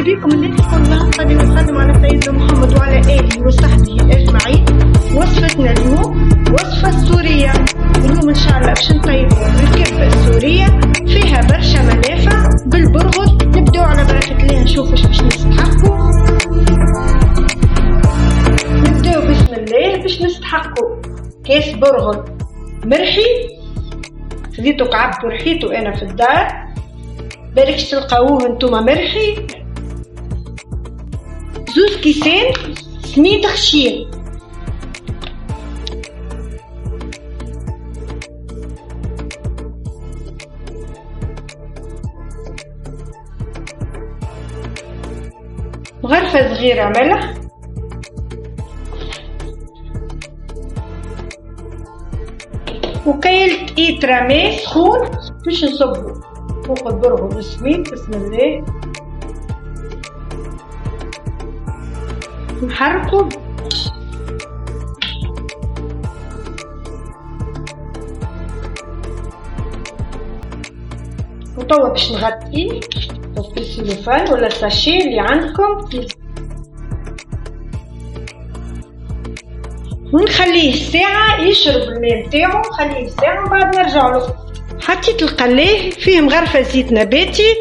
بكم الناس كلها صلي وسلم على سيدنا محمد وعلى آله وصحبه أجمعين. وصفتنا اليوم وصفة سورية. اليوم إن شاء الله باش نطيبوا الكبة السورية، فيها برشا منافع بالبرغل. نبداو على بركة الله نشوفوا باش نستحقوا. نبداو بسم الله باش نستحقوا كاس برغل مرحي، خذيتو كعبت ورحيتو أنا في الدار، بالكش تلقاوه انتوما مرحي. زوز كيسان سميد خشين، غرفة صغيرة ملح، وكيل إيترا ماء سخون باش نصبو فوق البرغل السميد. بسم الله نحركو، وتوا باش نغطيه بالسيلوفان ولا الساشي اللي عندكم، ونخليه ساعة يشرب الماء نتاعو. نخليه ساعة ومن بعد نرجع له. حطيت القلاه فيه مغرفة زيت نباتي.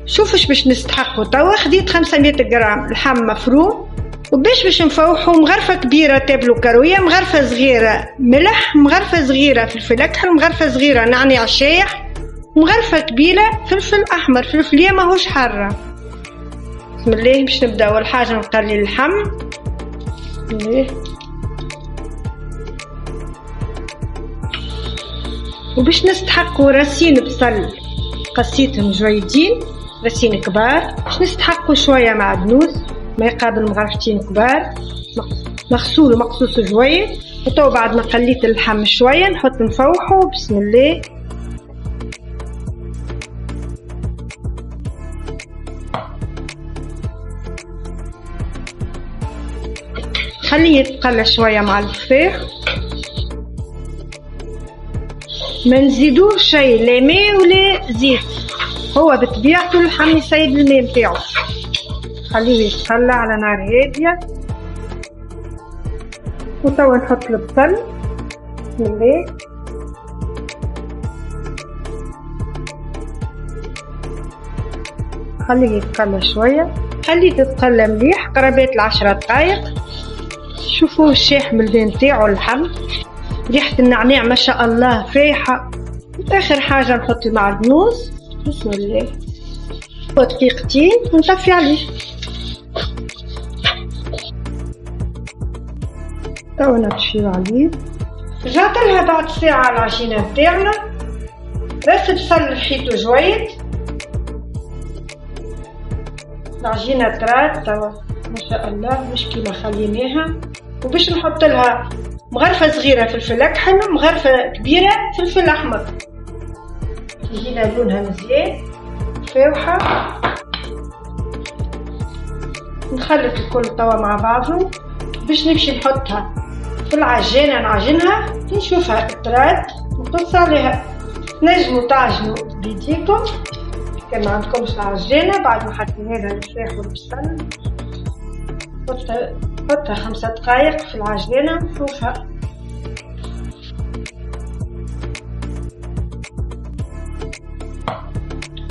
شوفوا باش نستحقوا توا. خديت 500 غرام لحم مفروم، وباش نفوحوا مغرفة كبيرة تابلو كروية، مغرفة صغيرة ملح، مغرفة صغيرة فلفل أكحل، مغرفة صغيرة نعناع شايح، مغرفة كبيرة فلفل أحمر. فلفلية ماهوش حارة. بسم الله باش نبدا. أول حاجة نقلي اللحم. بسم الله. وباش نستحقوا راسين بصل قصيتهم جويدين، راسين كبار. باش نستحقوا شوية معدنوس ما يقابل مغرفتين كبار، مغسول ومقصوص جوية. وتو بعد ما قليت اللحم شوية نحط نفوحه. بسم الله. خليه يتقلى شوية مع الفخار، ما نزيدوه شيء لا ماء ولا زيت، هو بطبيعته اللحم يسيد الماء نتاعو. خليه يتقلى على نار هادية. وتوا نحط البصل. بسم الله. خليه يتقلى شوية، خليه تتقلى مليح قرابات 10 دقايق. شوفوه الشاح من البان نتاعو اللحم، ريحة النعناع ما شاء الله فايحة. آخر حاجة نحط المعدنوس. بسم الله. ودقيقتين ونطفي عليه. توا نطفيو عليه. رجعت لها بعد ساعة العجينة نتاعنا. راس بصل رحيتو جويد، العجينة طرات توا ما شاء الله مش كيما خليناها. وباش نحط لها مغرفة صغيرة فلفل أكحل، مغرفة كبيرة فلفل أحمر، تجينا لونها مزيان فاوحة. نخلط الكل توا مع بعضه باش نمشي نحطها في العجانة نعجنها. نشوفها طرات نقص عليها. تنجموا تعجنوا بيديكم كان ما عندكمش العجانة. بعد ما حطينا لها الفراخ والبصل نحطها 5 دقايق في العجانة نشوفها.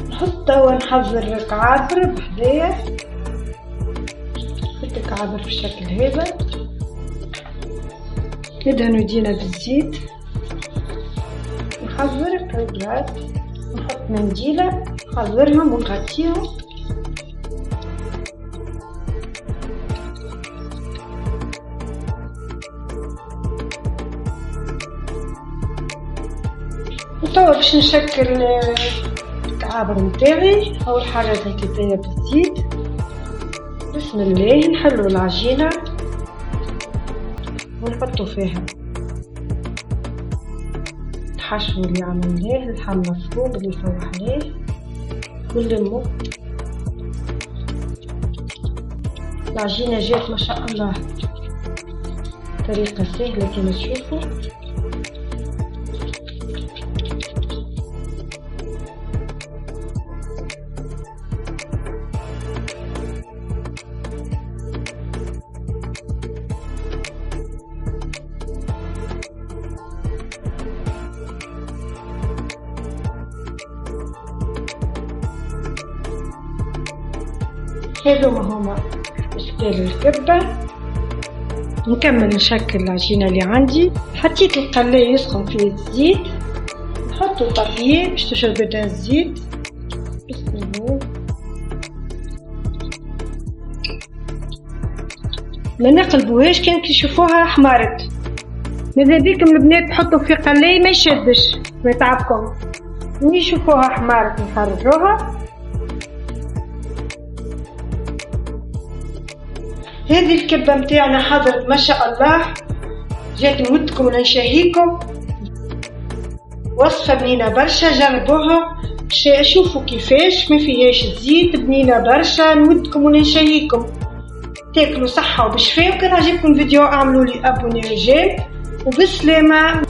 نحط توا نحضر كعابر بحذايا. نحط كعابر بالشكل هذا، ندهنو يدينا بالزيت. نحضر كريبات، نحط منديلة نحضرهم ونغطيهم. وتوا باش نشكل الكعابر نتاعي. اول حاجه زيتيه بالزيت. بسم الله. نحلو العجينه ونحطو فيها الحشو اللي عملناه، اللحم مفروم اللي فوحناه، ونلمو. العجينه جات ما شاء الله طريقه سهله كما تشوفوا. هذوما هما اشكال الكبة. نكمل نشكل العجينة اللي عندي. حطيت القلاي يسخن فيه الزيت، نحطو طافية باش تشرب بدها الزيت. بسم الله. ما نقلبوهاش كان تشوفوها حمارت. ماذا بيكم البنات تحطوا في قلاي ما يشدش ما يتعبكم. ملي يشوفوها حمارت نخرجوها. هذه الكبة متاعنا حضرت ما شاء الله، جات نودكم ونشهيكم. وصفة بنينة برشا، جربوها شوفوا كيفاش ما فيهاش زيت، بنينة برشا، نودكم ونشهيكم. تاكلوا صحة وبشفاء. وكان عجبكم الفيديو اعملوا لي ابوني رجال وبسلامة.